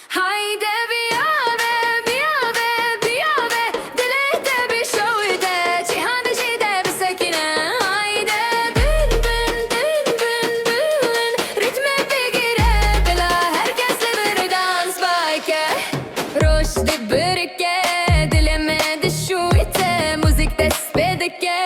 Haydi biyave, biyave, biyave, dilekte bir şovide, cihanda jide bir sekine. Haydi bülbül, bülbül, bülbül, ritme bir gire, bila herkesle bir dans bayke. Roş di birike, dileme di şuite, müzik des bedike,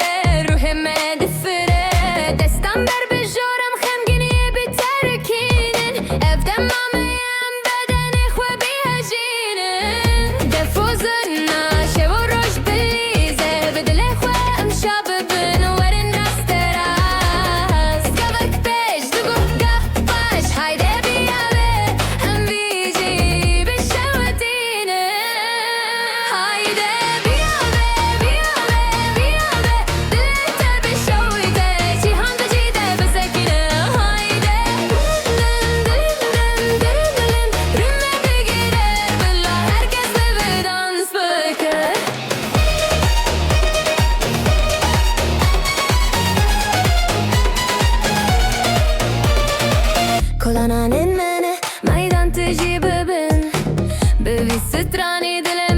ruhime di fire. Destan der bir joram, hemginiye bir terkinin, evden mameyem bedeni xwe bihejinin. Defuzuna, şevo roş bilize, ve dile xwe emşab bin, werin rasteraz. Gavek pej, dugu gah baş, haydi biyave, em vici bir şevetine. Haydi biyave, biyave, biyave, dilekte bir şovide, cihanda jide bir sekine. Haydi dülbül, dülbül, dülbülün, rümme bir girer, bila herkesle bir dans bıkır. Kolanan in mene, majdan të gjibëbën, bëvi së trani dile